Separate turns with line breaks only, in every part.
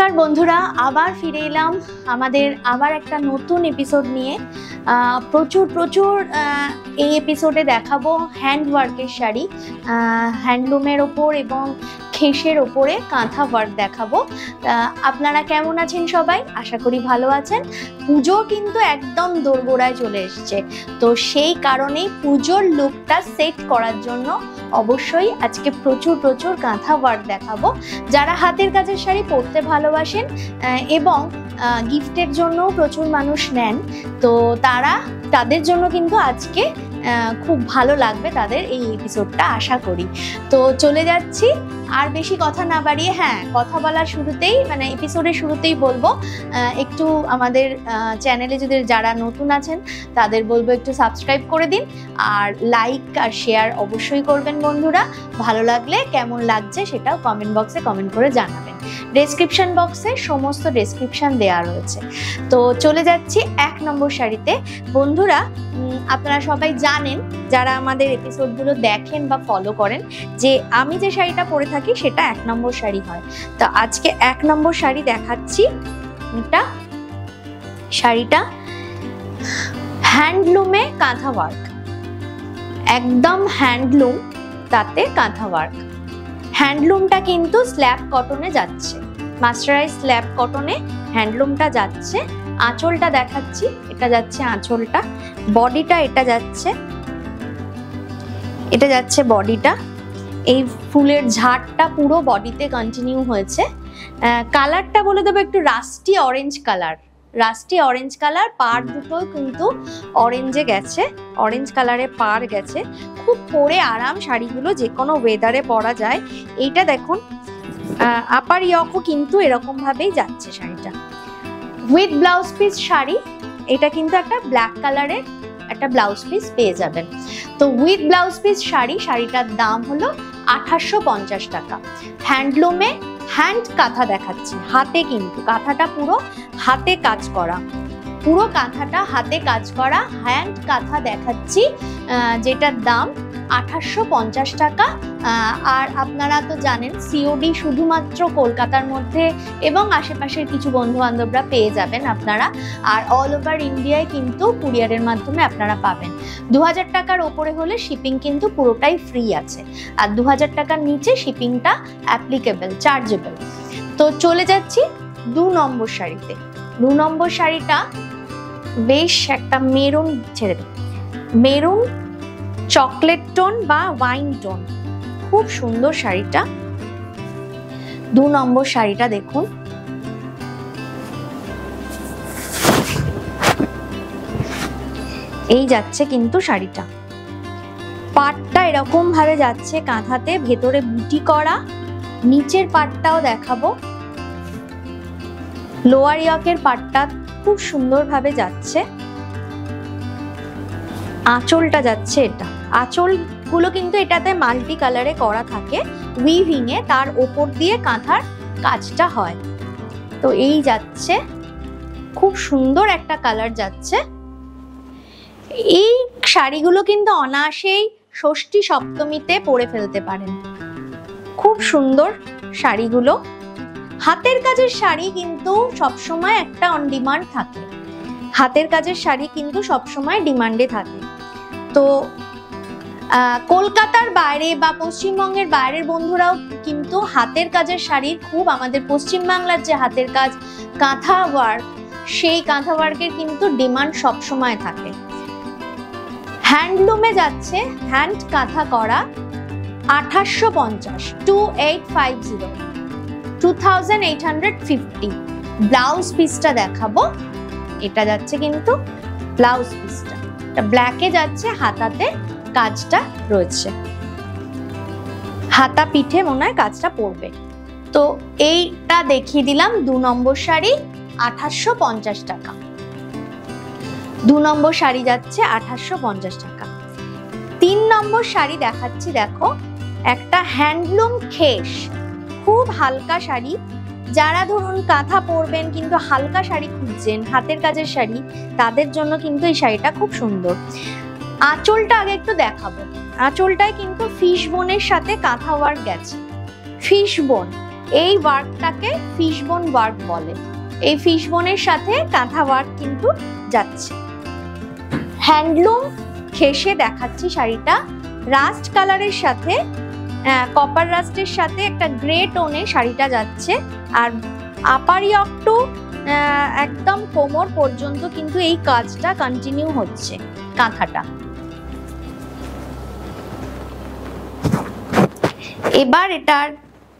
নমস্কার বন্ধুরা, আবার ফিরে এলাম আমাদের আবার একটা নতুন এপিসোড নিয়ে। প্রচুর এই এপিসোডে দেখাবো হ্যান্ডওয়ার্কের শাড়ি, হ্যান্ডলুমের ওপর এবং খেসের ওপরে কাঁথা ওয়ার্ক দেখাবো। আপনারা কেমন আছেন সবাই? আশা করি ভালো আছেন। পুজো কিন্তু একদম দোরগোড়ায় চলে এসছে, তো সেই কারণেই পুজোর লুকটা সেট করার জন্য অবশ্যই আজকে প্রচুর কাঁথা ওয়ার্ক দেখাবো। যারা হাতের কাজের শাড়ি পরতে ভালোবাসেন এবং গিফটের জন্য প্রচুর মানুষ নেন, তো তাদের জন্য কিন্তু আজকে খুব ভালো লাগবে তাদের এই এপিসোডটা, আশা করি। তো চলে যাচ্ছি, আর বেশি কথা না বাড়িয়ে, কথা বলার শুরুতেই মানে এপিসোডের শুরুতেই বলবো একটু আমাদের চ্যানেলে যদি যারা নতুন আছেন তাদের বলবো একটু সাবস্ক্রাইব করে দিন, আর লাইক আর শেয়ার অবশ্যই করবেন বন্ধুরা। ভালো লাগলে কেমন লাগছে সেটাও কমেন্ট বক্সে কমেন্ট করে জানাবেন। ডেসক্রিপশন বক্সে সমস্ত ডেসক্রিপশন দেওয়া রয়েছে। তো চলে যাচ্ছি 1 নম্বর শাড়িতে। বন্ধুরা, আপনারা সবাই জানেন, যারা আমাদের এপিসোডগুলো দেখেন বা ফলো করেন, যে আমি যে শাড়িটা পরে থাকি সেটা 1 নম্বর শাড়ি হয়। তো আজকে 1 নম্বর শাড়ি দেখাচ্ছি। শাড়িটা হ্যান্ডলুমে কাঁথা ওয়ার্ক, একদম হ্যান্ডলুম, তাতে কাঁথা ওয়ার্ক। হ্যান্ডলুমটা কিন্তু স্ল্যাব কটনে যাচ্ছে, মাস্টারাইজ স্ল্যাব কটনে হ্যান্ডলুমটা যাচ্ছে। আঁচলটা দেখাচ্ছি, এটা যাচ্ছে আঁচলটা। বডিটা এটা যাচ্ছে বডিটা। এই ফুলের ঝাড়টা পুরো বডিতে কন্টিনিউ হয়েছে। কালারটা বলে দেবো একটু রাস্টি অরেঞ্জ কালার। পাড় দুটো কিন্তু অরেঞ্জে গেছে, অরেঞ্জ কালারে পাড় গেছে। খুব পরে আরাম, শাড়িগুলো যে কোনো ওয়েদারে পরা যায়। এইটা দেখুন, আপার ইয়কও কিন্তু এরকম ভাবেই যাচ্ছে শাড়িটা। উইথ ব্লাউজ পিস শাড়ি, এটা কিন্তু একটা ব্ল্যাক কালারের একটা ব্লাউজ পিস পেয়ে যাবেন। তো উইথ ব্লাউজ পিস শাড়িটার দাম হলো 2850 টাকা। হ্যান্ডলুমে হ্যান্ড কাঁথা দেখাচ্ছি, হাতে কিন্তু কাঁথাটা পুরো হাতে কাজ করা, পুরো কাঁথাটা হাতে কাজ করা হ্যান্ড কাঁথা দেখাচ্ছি, যেটার দাম 2850 টাকা। আর আপনারা তো জানেন সিওডি শুধুমাত্র কলকাতার মধ্যে এবং আশেপাশের কিছু বন্ধু বান্ধবরা পেয়ে যাবেন আপনারা, আর অল ওভার ইন্ডিয়ায় কিন্তু কুরিয়ারের মাধ্যমে আপনারা পাবেন। 2000 টাকার ওপরে হলে শিপিং কিন্তু পুরোটাই ফ্রি আছে, আর 2000 টাকার নিচে শিপিংটা অ্যাপ্লিকেবল, চার্জেবল। তো চলে যাচ্ছি 2 নম্বর শাড়িতে। 2 নম্বর শাড়িটা বেশ একটা মেরুন চকলেট টোন বা ওয়াইন টোন, খুব সুন্দর শাড়িটা। 2 নম্বর শাড়িটা দেখুন, এই যাচ্ছে কিন্তু শাড়িটা। পাটটা এরকম ভাবে যাচ্ছে কাঁথাতে, ভেতরে বুটি করা। নিচের পাটটাও দেখাবো, লোয়ার ইয়কের পাটটা খুব সুন্দর ভাবে যাচ্ছে। আঁচলটা যাচ্ছে, এটা আঁচলগুলো কিন্তু এটাতে মাল্টি কালারে করা থাকে উইভিং এ, তার ওপর দিয়ে কাঁথার কাজটা হয়। তো এই যাচ্ছে, খুব সুন্দর একটা কালার যাচ্ছে। এই শাড়িগুলো কিন্তু অনায়াসেই ষষ্ঠী সপ্তমীতে পরে ফেলতে পারেন, খুব সুন্দর শাড়িগুলো। হাতের কাজের শাড়ি কিন্তু সবসময় একটা অন ডিমান্ড থাকে, হাতের কাজের শাড়ি কিন্তু সবসময় ডিমান্ডে থাকে। তো কলকাতার বাইরে বা পশ্চিমবঙ্গের বাইরের বন্ধুরাও কিন্তু হাতের কাজের শাড়ির খুব, আমাদের পশ্চিমবাংলার যে হাতের কাজ কাঁথা ওয়ার্ক, সেই কাঁথা ওয়ার্কের কিন্তু ডিমান্ড সবসময় থাকে। হ্যান্ডলুমে যাচ্ছে হ্যান্ড কাঁথা করা 2850, 2850। ব্লাউজ পিসটা দেখাবো, এটা যাচ্ছে কিন্তু ব্লাউজ পিসটা, এটা ব্ল্যাকে যাচ্ছে, হাতাতে কাজটা রয়েছে, হাতা পিঠে মনে হয় কাজটা পড়বে। তো এইটা দেখিয়ে দিলাম 2 নম্বর শাড়ি, 2850 টাকা। 2 নম্বর শাড়ি যাচ্ছে 2850 টাকা। 3 নম্বর শাড়ি দেখাচ্ছি, দেখো একটা হ্যান্ডলুম খেস, খুব হালকা শাড়ি। যারা ধরুন কাঁথা পরবেন কিন্তু হালকা শাড়ি খুঁজছেন, হাতের কাজের শাড়ি, তাদের জন্য কিন্তু এই শাড়িটা খুব সুন্দর। আঁচলটা আগে একটু দেখাবো। আঁচলটায় কিন্তু ফিশ বোনের সাথে কাঁথা ওয়ার্ক গেছে, ফিশ বোন। এই ওয়ার্কটাকে ফিশবোন ওয়ার্ক বলে। এই ফিশবোনের সাথে কাঁথা ওয়ার্ক কিন্তু যাচ্ছে। হ্যান্ডলুম ঘেঁষে দেখাচ্ছি শাড়িটা, রাস্ট কালারের সাথে কপার রাস্টের সাথে একটা গ্রে টোনে শাড়িটা যাচ্ছে। আর আপার ইয়ক টু একদম কোমর পর্যন্ত কিন্তু এই কাজটা কন্টিনিউ হচ্ছে কাঁথাটা। এবার এটার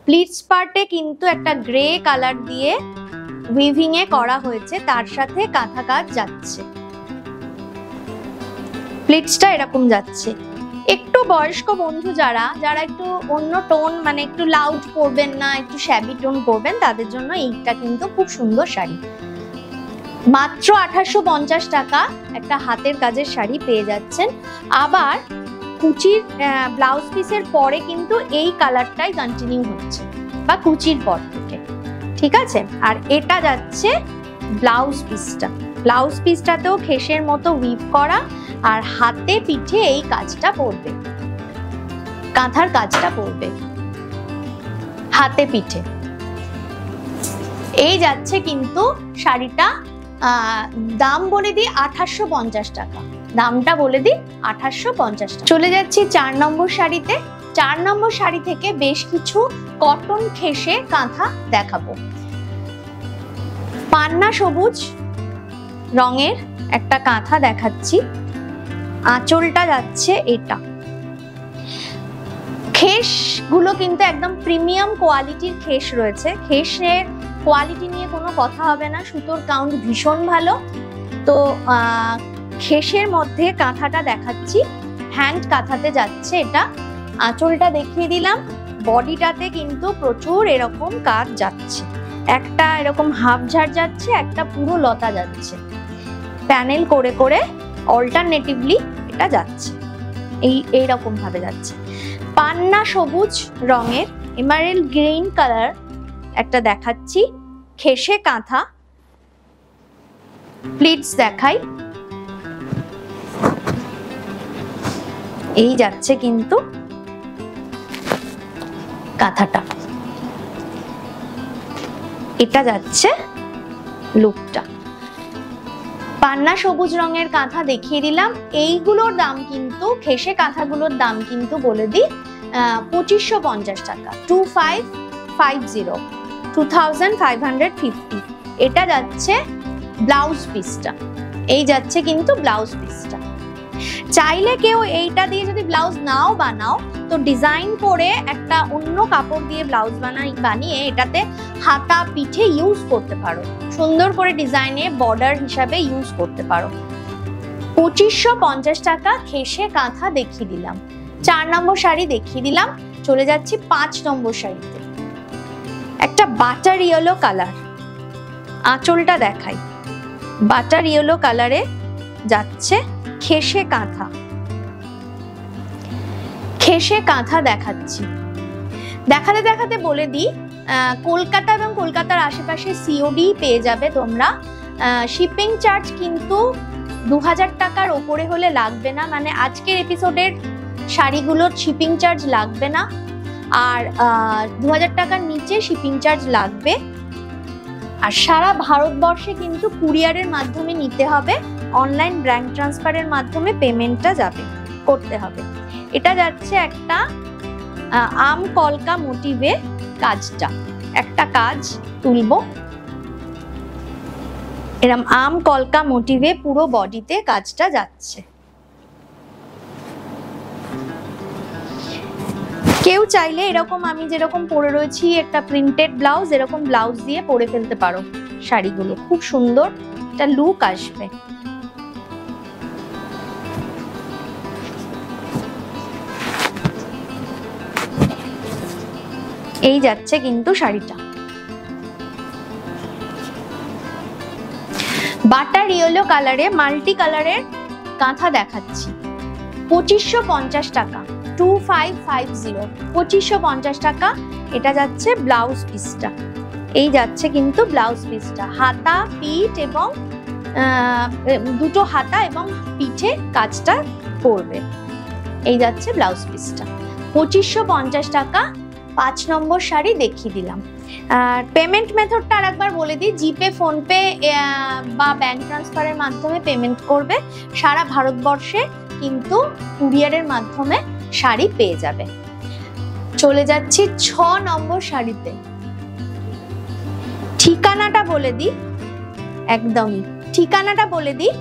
প্লিটস পার্টে কিন্তু একটা গ্রে কালার দিয়ে উইভিং এ করা হয়েছে, তার সাথে কাঁথা কাজ যাচ্ছে। প্লিটসটা এরকম যাচ্ছে। একটু বয়স্ক বন্ধু যারা একটু অন্য টোন, মানে একটু লাউড পরবেন না, একটু শ্যাবি টোন পরবেন, তাদের জন্য এইটা কিন্তু খুব সুন্দর শাড়ি। মাত্র 1850 টাকা একটা হাতের কাজের শাড়ি পেয়ে যাচ্ছেন। আবার কুচির ব্লাউজ পিসের পরে কিন্তু এই কালারটাই কন্টিনিউ হচ্ছে, বা কুচির পর থেকে, ঠিক আছে। আর এটা যাচ্ছে ব্লাউজ পিসটা। ব্লাউজ পিসটাতেও খেসের মতো উইভ করা, আর হাতে পিঠে এই কাজটা পড়বে, কাঁথার কাজটা পড়বে হাতে পিঠে। এই যাচ্ছে কিন্তু শাড়িটা। দাম বলে দিই 1850 টাকা, দামটা বলে দিই 1850 টাকা। চলে যাচ্ছি 4 নম্বর শাড়িতে। 4 নম্বর শাড়ি থেকে বেশ কিছু কটন খেসে কাঁথা দেখাবো। পান্না সবুজ রঙের একটা কাঁথা দেখাচ্ছি, আঁচলটা যাচ্ছে এটা। খেস গুলো কিন্তু একদম প্রিমিয়াম কোয়ালিটির খেস রয়েছে। খেসের কোয়ালিটি নিয়ে কোনো কথা হবে না, সুতোর কাউন্ট ভীষণ ভালো। তো খেসের মধ্যে কাঁথাটা দেখাচ্ছি, হ্যান্ড কাঁথাতে যাচ্ছে এটা। আঁচলটা দেখিয়ে দিলাম। বডিটাতে কিন্তু প্রচুর এরকম কাজ যাচ্ছে, একটা এরকম হাফ ঝাড় যাচ্ছে, একটা পুরো লতা যাচ্ছে, প্যানেল করে করে অল্টারনেটিভলি এটা যাচ্ছে, এইরকম ভাবে যাচ্ছে। পান্না সবুজ রঙের এমারেল্ড গ্রিন কালার একটা দেখাচ্ছি, খেসে কাঁথা। প্লিটস দেখাই, এই যাচ্ছে কিন্তু কাঁথাটা, এটা যাচ্ছে লুকটা। পান্না সবুজ রঙের কাঁথা দেখিয়ে দিলাম। এইগুলোর দাম কিন্তু, খেসে কাঁথাগুলোর দাম কিন্তু বলে দিই 2550 টাকা, 2550। এটা যাচ্ছে ব্লাউজ পিসটা, এই যাচ্ছে কিন্তু ব্লাউজ পিসটা। চাইলে কেউ এইটা দিয়ে যদি ব্লাউজ নাও বানাও, তো ডিজাইন করে একটা অন্য কাপড় দিয়ে ব্লাউজ বানিয়ে এটাতে হাতা পিঠে ইউজ করতে পারো, সুন্দর করে ডিজাইনে বর্ডার হিসাবে ইউজ করতে পারো। 2550 টাকা খেসে কাঁথা দেখিয়ে দিলাম। 4 নম্বর শাড়ি দেখিয়ে দিলাম। চলে যাচ্ছি 5 নম্বর শাড়িতে। একটা বাটার ইয়েলো কালার, আঁচলটা দেখাই। বাটার ইয়েলো কালারে যাচ্ছে খেসে কাঁথা। খেসে কাঁথা দেখাচ্ছি। দেখাতে দেখাতে বলে দিই, কলকাতা এবং কলকাতার আশেপাশে সিওডি পেয়ে যাবে তোমরা। শিপিং চার্জ কিন্তু 2000 টাকার ওপরে হলে লাগবে না, মানে আজকের এপিসোডের শাড়িগুলোর শিপিং চার্জ লাগবে না। আর 2000 টাকার নিচে শিপিং চার্জ লাগবে। আর সারা ভারতবর্ষে কিন্তু কুরিয়ারের মাধ্যমে নিতে হবে, অনলাইন ব্যাংক ট্রান্সফারের মাধ্যমে পেমেন্টটা করতে হবে। এটা যাচ্ছে একটা আম কলকা মোটিভে কাজটা, একটা কাজ তুলবো এরম আম কলকা মোটিভে পুরো বডিতে কাজটা যাচ্ছে। কেউ চাইলে এরকম আমি যেরকম পরে রয়েছি একটা প্রিন্টেড ব্লাউজ, এরকম ব্লাউজ দিয়ে পরে ফেলতে পারো শাড়িগুলো, খুব সুন্দর একটা লুক আসবে। এই যাচ্ছে কিন্তু শাড়িটা। বাটার ইয়েলো কালারে মাল্টি কালারের কাঁথা দেখাচ্ছি। 2550 টাকা, 2550, 2550 টাকা। এটা যাচ্ছে ব্লাউজ পিসটা, এই যাচ্ছে কিন্তু ব্লাউজ পিসটা। হাতা পিঠ এবং দুটো হাতা এবং পিঠে কাজটা করবে, এই যাচ্ছে ব্লাউজ পিসটা। 2550 টাকা 5 নম্বর শাড়ি দেখিয়ে দিলাম। আর পেমেন্ট মেথডটা আরেকবার বলে দিই, জিপে, ফোনপে বা ব্যাংক ট্রান্সফারের মাধ্যমে পেমেন্ট করবে। সারা ভারতবর্ষে কিন্তু কুরিয়ারের মাধ্যমে শাড়ি পেয়ে যাবে। চলে যাচ্ছি 6 নম্বর শাড়িতে। ঠিকানাটা বলে দিই, একদমই ঠিকানাটা বলে দিই।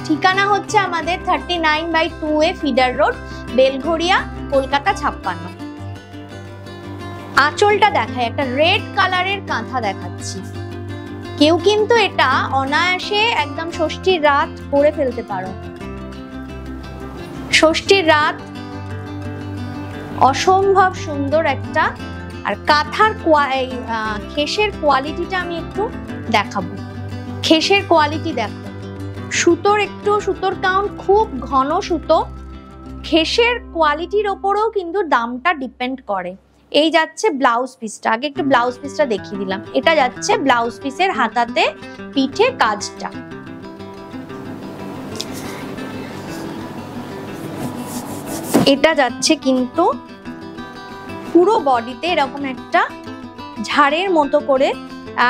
ঠিকানা হচ্ছে আমাদের 39/2A feeder road, Belgharia, Kolkata 56। আঁচলটা দেখায়, একটা রেড কালারের কাঁথা দেখাচ্ছি। কেউ কিন্তু এটা অনায়াসে একদম ষষ্ঠীর রাত পরে ফেলতে পারো। ষষ্ঠীর রাত অসম্ভব সুন্দর একটা। আর কাঁথার খেসের কোয়ালিটিটা আমি একটু দেখাবো। খেসের কোয়ালিটি দেখো, সুতোর কাউন্ট খুব ঘন সুতো। খেসের কোয়ালিটির ওপরেও কিন্তু দামটা ডিপেন্ড করে। এই যাচ্ছে ব্লাউজ পিসটা, আগে একটু ব্লাউজ পিসটা দেখিয়ে দিলাম। এটা যাচ্ছে ব্লাউজ পিসের হাতাতে পিঠে কাজটা। এটা যাচ্ছে কিন্তু পুরো বডিতে এরকম একটা ঝাড়ের মতো করে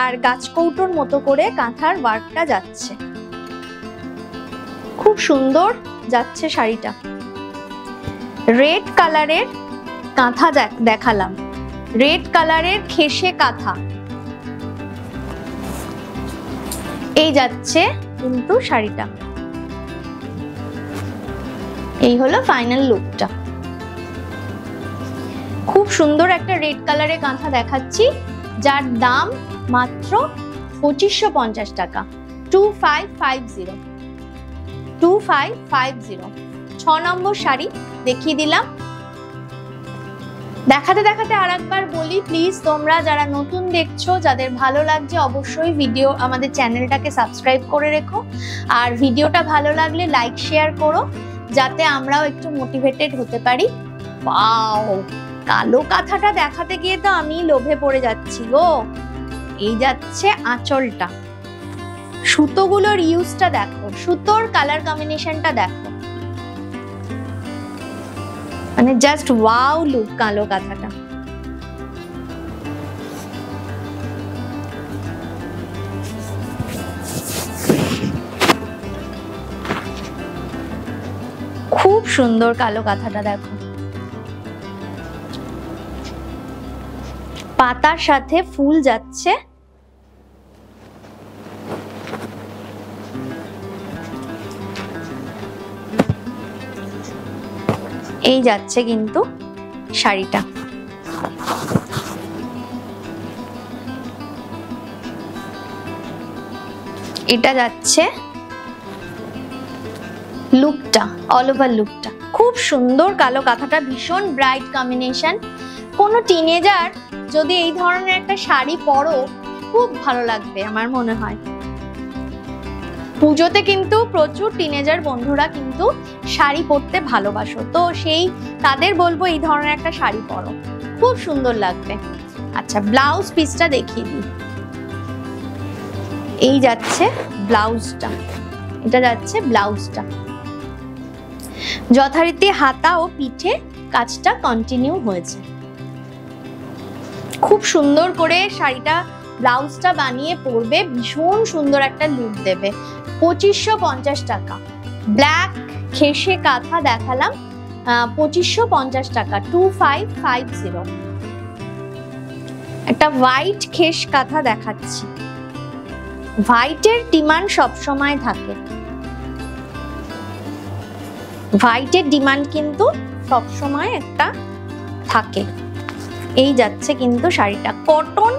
আর গাছকৌটোর মতো করে কাঁথার ওয়ার্কটা যাচ্ছে। খুব সুন্দর যাচ্ছে শাড়িটা। রেড কালারের কাঁথা দেখালাম, রেড কালারের খেসে কাঁথা। এই যাচ্ছে কিন্তু শাড়িটা। এই হলো ফাইনাল লুকটা। খুব সুন্দর একটা রেড কালারের কাঁথা দেখাচ্ছি, যার দাম মাত্র 2550 টাকা। 2550 2550। 6 নম্বর শাড়ি দেখিয়ে দিলাম। দেখাতে দেখাতে আরেকবার বলি, প্লিজ তোমরা যারা নতুন দেখছো, যাদের ভালো লাগছে, অবশ্যই আমাদের চ্যানেলটাকে সাবস্ক্রাইব করে রেখো। আর ভিডিওটা ভালো লাগলে লাইক শেয়ার করো, যাতে আমরাও একটু মোটিভেটেড হতে পারি। ওয়াও, কালো কাঁথাটা দেখাতে গিয়ে তো আমি লোভে পড়ে যাচ্ছি গো। এই যাচ্ছে আঁচলটা। সুতোগুলোর ইউজটা দেখো, সুতোর কালার কম্বিনেশনটা দেখো, মানে জাস্ট ওয়াও লুক কালো কাঁথাটা। খুব সুন্দর কালো কাঁথাটা দেখো, পাতার সাথে ফুল যাচ্ছে। এই যাচ্ছে কিন্তু শাড়িটা। এটা যাচ্ছে লুকটা, অল ওভার লুকটা। খুব সুন্দর কালো কাঁথাটা, ভীষণ ব্রাইট কম্বিনেশন। কোনো টিনেজার যদি এই ধরনের একটা শাড়ি পরো, খুব ভালো লাগবে আমার মনে হয়। পুজোতে কিন্তু প্রচুর টিনেজার বন্ধুরা কিন্তু শাড়ি পরতে ভালোবাসো, তো তাদের বলবো এই ধরনের একটা শাড়ি পরো, খুব সুন্দর লাগবে। আচ্ছা, ব্লাউজ পিসটা দেখিয়ে দিই। এই যাচ্ছে ব্লাউজটা, এটা যাচ্ছে ব্লাউজটা। যথারীতি হাতা ও পিঠে কাজটা কন্টিনিউ হয়েছে। খুব সুন্দর করে শাড়িটা ব্লাউজটা বানিয়ে পরবে, ভীষণ সুন্দর একটা লুক দেবে। 2550 টাকা। ব্ল্যাক খেসে কাঁথা দেখালাম, 2550 টাকা। 2550। একটা হোয়াইট খেস কাঁথা দেখাচ্ছি। হোয়াইটের ডিমান্ড সবসময় থাকে, হোয়াইটের ডিমান্ড কিন্তু সবসময় একটা থাকে। এই যাচ্ছে কিন্তু শাড়িটা। কটন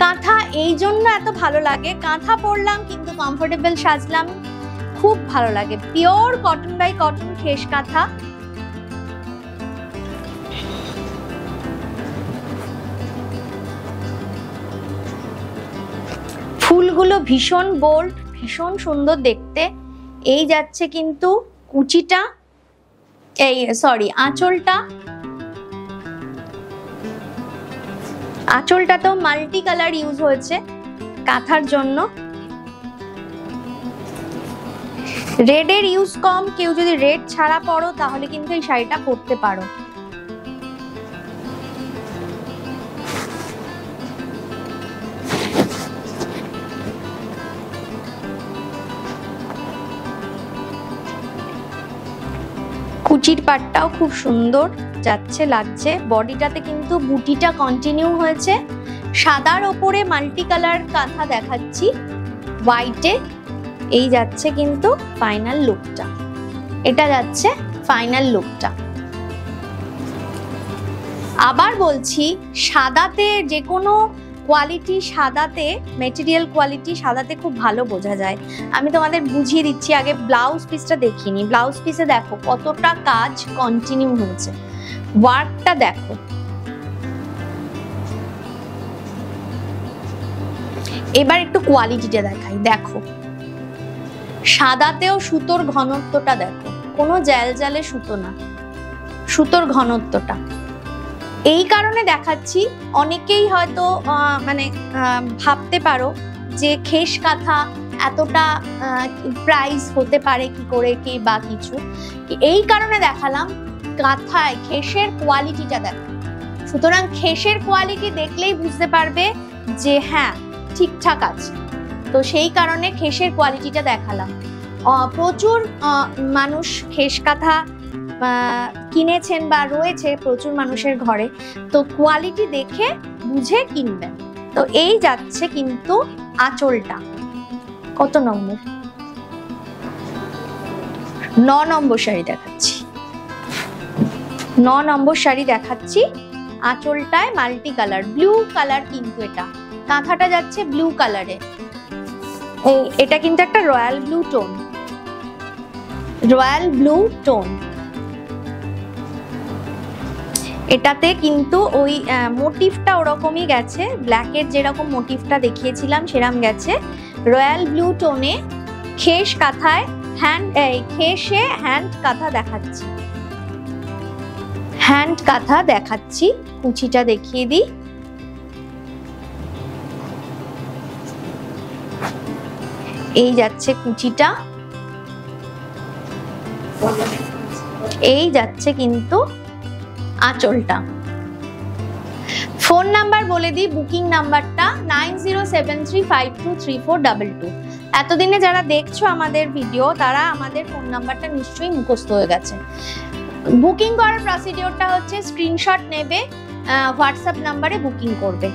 কাঁথা এই জন্য এত ভালো লাগে, কাঁথা পরলাম কিন্তু কমফোর্টেবল সাজলাম, খুব ভালো লাগে। পিওর কটন বাই কটন খেস কাঁথা। ফুলগুলো ভীষণ বোল্ড, ভীষণ সুন্দর দেখতে। এই যাচ্ছে কিন্তু কুচিটা, আঁচলটা। আঁচলটাতেও মাল্টি কালার ইউজ হয়েছে কাঁথার জন্য। রেডের ইউজ কম, কেউ যদি রেড ছাড়া পরো তাহলে কিন্তু এই শাড়িটা পরতে পারো। কুচির পাটটাও খুব সুন্দর যাচ্ছে, লাগছে। বডিটাতে কিন্তু বুটিটা কন্টিনিউ হয়েছে। সাদার ওপরে মাল্টি কালার কাঁথা দেখাচ্ছি, হোয়াইটে। এই যাচ্ছে কিন্তু ফাইনাল লুকটা, এটা যাচ্ছে ফাইনাল লুকটা। আবার বলছি, সাদাতে যে কোনো কোয়ালিটি, সাদাতে মেটেরিয়াল কোয়ালিটি সাদাতে খুব ভালো বোঝা যায়। আমি তোমাদের বুঝিয়ে দিচ্ছি, আগে ব্লাউজ পিসটা দেখিনি। ব্লাউজ পিসে দেখো কতটা কাজ কন্টিনিউ হয়েছে, ওয়ার্কটা দেখো। এবার একটু কোয়ালিটিটা দেখাই, দেখো সাদাতেও সুতোর ঘনত্বটা দেখো, কোনো জ্যালজ্যালে সুতো না, সুতোর ঘনত্বটা। এই কারণে দেখাচ্ছি, অনেকেই হয়তো মানে ভাবতে পারো যে খেস কাঁথা এতটা প্রাইস হতে পারে কি করে, কি বা কিছু। এই কারণে দেখালাম, কাঁথায় খেসের কোয়ালিটিটা দেখো। সুতরাং খেসের কোয়ালিটি দেখলেই বুঝতে পারবে যে হ্যাঁ ঠিকঠাক আছে। তো সেই কারণে খেসের কোয়ালিটিটা দেখালাম। প্রচুর মানুষ খেস কাঁথা কিনেছেন বা রয়েছে প্রচুর মানুষের ঘরে, তো কোয়ালিটি দেখে বুঝে কিনবেন। তো এই যাচ্ছে কিন্তু আঁচলটা, কত নম্বর? 9 নম্বর শাড়ি দেখাচ্ছি, 9 নম্বর শাড়ি দেখাচ্ছি। আঁচলটায় মাল্টি কালার, ব্লু কালার কিন্তু এটা, কাঁথাটা যাচ্ছে ব্লু কালারে। এটা কিন্তু একটা royal blue tone, royal blue tone. এটাতে কিন্তু ওই মোটিভটা ওরকমই গেছে, ব্ল্যাকের যেরকম মোটিভটা দেখিয়েছিলাম সেরকম গেছে। রয়্যাল ব্লু টোনে খেস কাঁথায় খেসে হ্যান্ড কাঁথা দেখাচ্ছি, হ্যান্ড কাঁথা দেখাচ্ছি। কুচিটা দেখিয়ে দিই, এই যাচ্ছে কুচিটা, এই যাচ্ছে কিন্তু আঁচলটা। ফোন নাম্বার বলে দিই, বুকিং নাম্বারটা 9073523422। এতদিনে যারা দেখছো আমাদের ভিডিও, তারা আমাদের ফোন নাম্বারটা নিশ্চয়ই মুখস্থ হয়ে গেছে। বুকিং করার প্রসিডিওরটা হচ্ছে, স্ক্রিনশট নেবে, হোয়াটসঅ্যাপ নাম্বারে বুকিং করবে।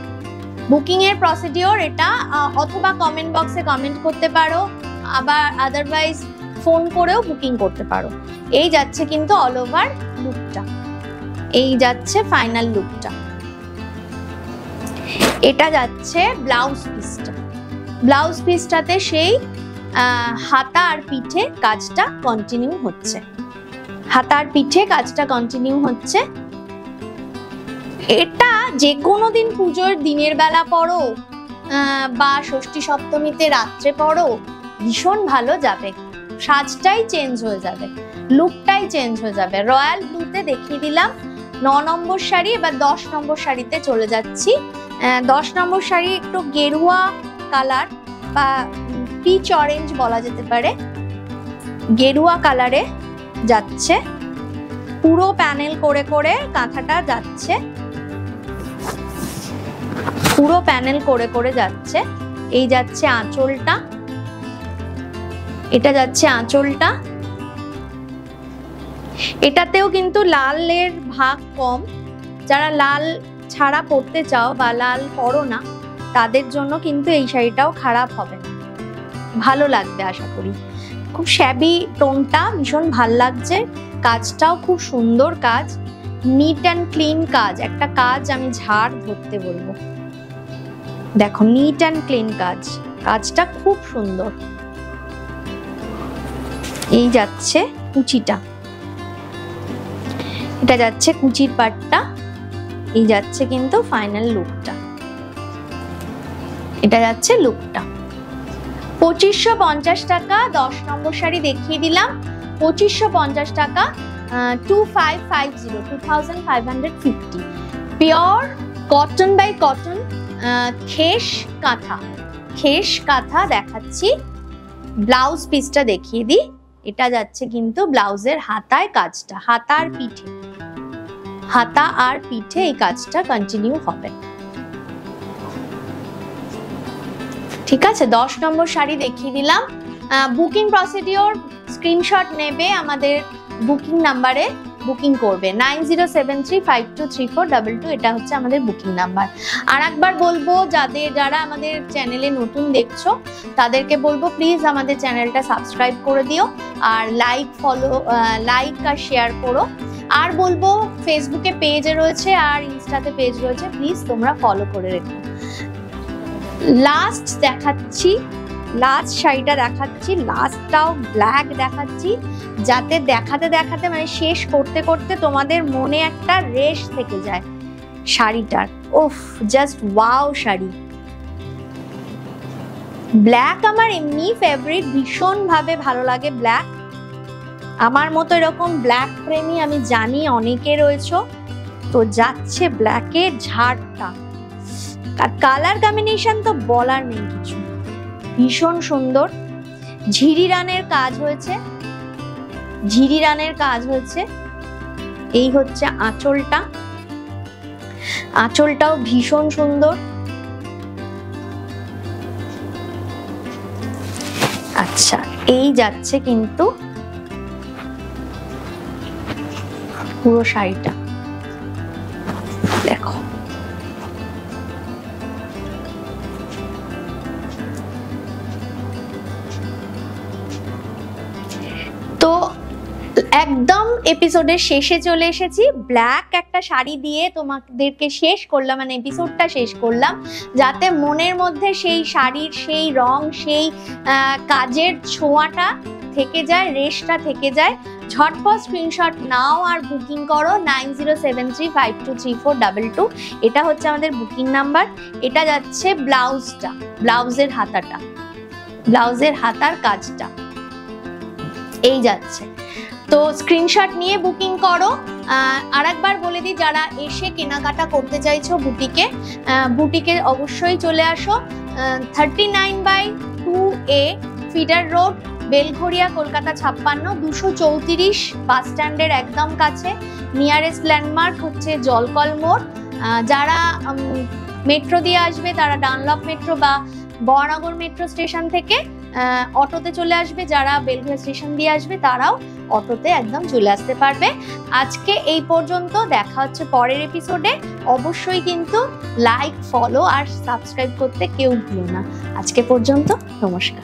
বুকিং এর প্রসিডিওর এটা, অথবা কমেন্ট বক্সে কমেন্ট করতে পারো, আবার আদারওয়াইজ ফোন করেও বুকিং করতে পারো। এই যাচ্ছে কিন্তু অল ওভার লুকটা, এই যাচ্ছে ফাইনাল লুকটা। এটা যাচ্ছে ব্লাউজ পিসটা, ব্লাউজ পিসটাতে সেই হাতা আর পিঠে কাজটা কন্টিনিউ হচ্ছে, হাতা আর পিঠে কাজটা কন্টিনিউ হচ্ছে। এটা যে কোনো দিন পুজোর দিনের বেলা পরো বা ষষ্ঠী সপ্তমীতে রাত্রে পরো, ভীষণ ভালো যাবে, সাজটাই চেঞ্জ হয়ে যাবে, লুকটাই চেঞ্জ হয়ে যাবে। রয়্যাল ব্লুতে দেখিয়ে দিলাম 9 নম্বর শাড়ি। এবার 10 নম্বর শাড়িতে চলে যাচ্ছি। 10 নম্বর শাড়ি একটু গেরুয়া কালার বা পিচ অরেঞ্জ বলা যেতে পারে, গেরুয়া কালারে যাচ্ছে। পুরো প্যানেল করে করে কাঁথাটা যাচ্ছে, পুরো প্যানেল করে করে যাচ্ছে। এই যাচ্ছে আঁচলটা, এটা যাচ্ছে আঁচলটা। এটাতেও কিন্তু লালের ভাগ কম, যারা লাল ছাড়া পরতে চাও বা লাল পরো না, তাদের জন্য কিন্তু এই শাড়িটাও খারাপ হবে না, ভালো লাগবে আশা করি। খুব শ্যাবি টোনটা, ভীষণ ভাল লাগছে। কাজটাও খুব সুন্দর কাজ, নিট অ্যান্ড ক্লিন কাজ। একটা কাজ আমি ঝাড় ধরতে বলবো, দেখো নিট অ্যান্ড ক্লিন কাজ, কাজটা খুব সুন্দর। এই যাচ্ছে কুচিটা, এটা যাচ্ছে কুচির পাটটা, এই যাচ্ছে কিন্তু ফাইনাল লুকটা, এটা যাচ্ছে লুকটা। 2550 টাকা 10 নম্বর শাড়ি দেখিয়ে দিলাম। 2550 টাকা, 2550, পিওর কটন বাই কটন খেস কাঁথা, খেস কাঁথা দেখাচ্ছি। ব্লাউজ পিসটা দেখিয়ে দিই, এটা যাচ্ছে কিন্তু ব্লাউজের হাতায় কাজটা, হাতা আর পিঠে, হাতা আর পিঠে এই কাজটা কন্টিনিউ হবে। ঠিক আছে, 10 নম্বর শাড়ি দেখিয়ে দিলাম। বুকিং প্রসিডিওর স্ক্রিনশট নেবে, আমাদের বুকিং নাম্বারে বুকিং করবে 9073523422, এটা হচ্ছে আমাদের বুকিং নাম্বার। আর একবার বলবো যারা আমাদের চ্যানেলে নতুন দেখছো তাদেরকে বলবো প্লিজ আমাদের চ্যানেলটা সাবস্ক্রাইব করে দিও, আর লাইক আর শেয়ার করো। আর বলবো ফেসবুকে পেজে রয়েছে আর ইনস্টাতে পেজ রয়েছে, প্লিজ তোমরা ফলো করে রেখো। লাস্ট শাড়িটা দেখাচ্ছি, লাস্টটাও ব্ল্যাক দেখাচ্ছি, যাতে দেখাতে মানে শেষ করতে করতে তোমাদের মনে একটা রেশ থেকে যায় শাড়িটার। ওফ, জাস্ট ওয়াও শাড়ি। ব্ল্যাক আমার এমনি ফেভারিট, ভীষণ ভাবে ভালো লাগে ব্ল্যাক। আমার মতো এরকম ব্ল্যাক প্রেমী আমি জানি অনেকে রয়েছে, তো যাচ্ছে ব্ল্যাকের ঝাড়টা। আর কালার কম্বিনেশন তো বলার নেই কিছু, ভীষণ সুন্দর। ঝিরি রানের কাজ হয়েছে, এই হচ্ছে আঁচলটাও ভীষণ সুন্দর। আচ্ছা, এই যাচ্ছে কিন্তু পুরো শাড়িটা, দেখো। তো একদম এপিসোডের শেষে চলে এসেছি। ব্ল্যাক একটা শাড়ি দিয়ে তোমাদেরকে শেষ করলাম, মানে এপিসোডটা শেষ করলাম, যাতে মনের মধ্যে সেই শাড়ির সেই রং, সেই কাজের ছোঁয়াটা থেকে যায়, রেশটা থেকে যায়। ঝটপট স্ক্রিনশট নাও আর বুকিং করো 9073523422, এটা হচ্ছে আমাদের বুকিং নাম্বার। এটা যাচ্ছে ব্লাউজের হাতার কাজটা এই যাচ্ছে। তো স্ক্রিনশট নিয়ে বুকিং করো। আর একবার বলে দিই, যারা এসে কেনাকাটা করতে চাইছো বুটিকে অবশ্যই চলে আসো। 39/2A feeder road, Belgharia, Kolkata 56, 234 বাস স্ট্যান্ডের একদম কাছে। নিয়ারেস্ট ল্যান্ডমার্ক হচ্ছে জলকল মোড়। যারা মেট্রো দিয়ে আসবে তারা ডানলপ মেট্রো বা বরানগর মেট্রো স্টেশন থেকে অটোতে চলে আসবে, যারা বেলঘরিয়া স্টেশন দিয়ে আসবে তারাও অটোতে একদম চলে আসতে পারবে। আজকে এই পর্যন্ত, দেখা হচ্ছে পরের এপিসোডে। অবশ্যই কিন্তু লাইক, ফলো আর সাবস্ক্রাইব করতে কেউ ভুলো না। আজকে পর্যন্ত, নমস্কার।